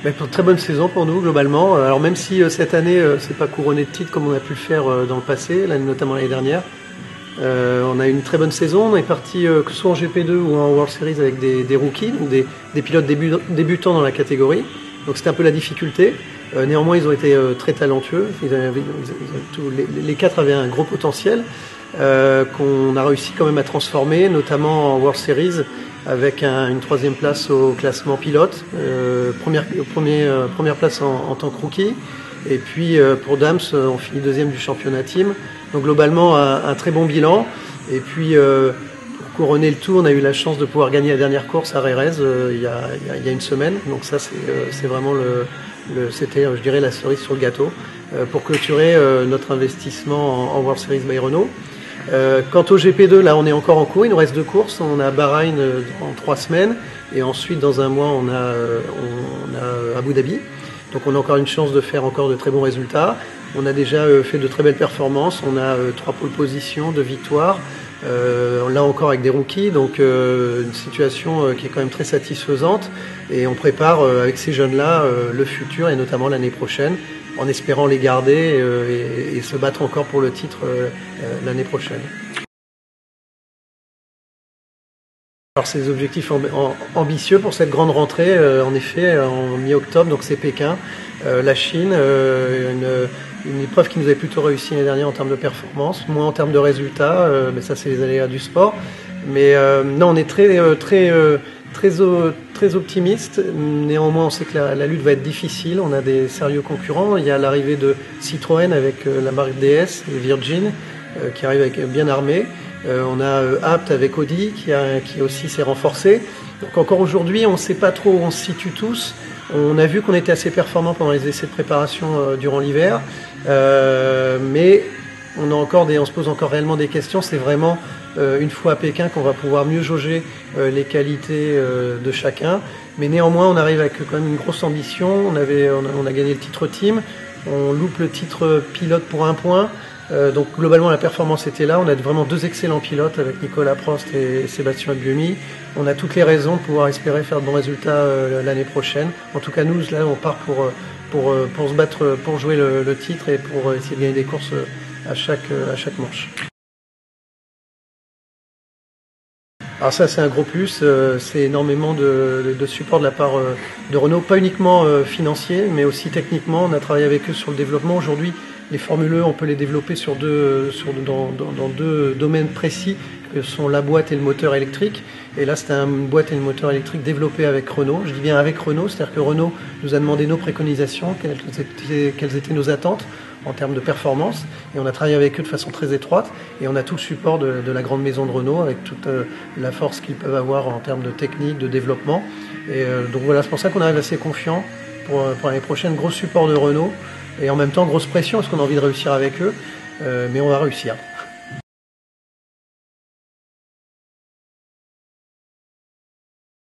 Mais pour une très bonne saison pour nous globalement. Alors même si cette année c'est pas couronné de titres comme on a pu le faire dans le passé, notamment l'année dernière, on a eu une très bonne saison. On est parti que ce soit en GP2 ou en World Series avec des rookies, donc des pilotes débutants dans la catégorie. Donc c'était un peu la difficulté. Néanmoins ils ont été très talentueux. Les quatre avaient un gros potentiel qu'on a réussi quand même à transformer, notamment en World Series avec une troisième place au classement pilote, première place en tant que rookie. Et puis pour Dams, on finit deuxième du championnat team. Donc globalement un très bon bilan. Et puis pour couronner le tout, on a eu la chance de pouvoir gagner la dernière course à Rérez il y a une semaine. Donc ça c'est vraiment c'était je dirais la cerise sur le gâteau pour clôturer notre investissement en World Series by Renault. Quant au GP2, là on est encore en cours, il nous reste 2 courses, on a Bahreïn en 3 semaines et ensuite dans un mois on a Abu Dhabi. Donc on a encore une chance de faire encore de très bons résultats. On a déjà fait de très belles performances, on a 3 pole positions, 2 victoires, là encore avec des rookies, donc une situation qui est quand même très satisfaisante et on prépare avec ces jeunes-là le futur et notamment l'année prochaine, en espérant les garder et se battre encore pour le titre l'année prochaine. Alors c'est des objectifs ambitieux pour cette grande rentrée, en effet, en mi-octobre, donc c'est Pékin, la Chine, une épreuve qui nous avait plutôt réussi l'année dernière en termes de performance, moins en termes de résultats, mais ça c'est les aléas du sport. Mais non, on est très optimiste. Néanmoins, on sait que la lutte va être difficile. On a des sérieux concurrents. Il y a l'arrivée de Citroën avec la marque DS et Virgin qui arrive bien armée. On a Abt avec Audi qui aussi s'est renforcé. Donc encore aujourd'hui, on ne sait pas trop où on se situe tous. On a vu qu'on était assez performants pendant les essais de préparation durant l'hiver, mais on se pose encore réellement des questions. C'est vraiment une fois à Pékin qu'on va pouvoir mieux jauger les qualités de chacun. Mais néanmoins, on arrive avec quand même une grosse ambition. On a gagné le titre team, on loupe le titre pilote pour 1 point. Donc globalement la performance était là, on a vraiment 2 excellents pilotes avec Nicolas Prost et Sébastien Buemi. On a toutes les raisons de pouvoir espérer faire de bons résultats l'année prochaine. En tout cas nous là on part pour se battre pour jouer le titre et pour essayer de gagner des courses à chaque manche. Alors ça c'est un gros plus, c'est énormément de support de la part de Renault, pas uniquement financier mais aussi techniquement. On a travaillé avec eux sur le développement. Aujourd'hui les Formule E, on peut les développer dans 2 domaines précis, que sont la boîte et le moteur électrique. Et là, c'était une boîte et un moteur électrique développés avec Renault. Je dis bien avec Renault, c'est-à-dire que Renault nous a demandé nos préconisations, quelles étaient nos attentes en termes de performance. Et on a travaillé avec eux de façon très étroite. Et on a tout le support de la grande maison de Renault, avec toute la force qu'ils peuvent avoir en termes de technique, de développement. Et donc voilà, c'est pour ça qu'on arrive assez confiant pour l'année prochaine. Gros support de Renault. Et en même temps, grosse pression, parce qu'on a envie de réussir avec eux, mais on va réussir.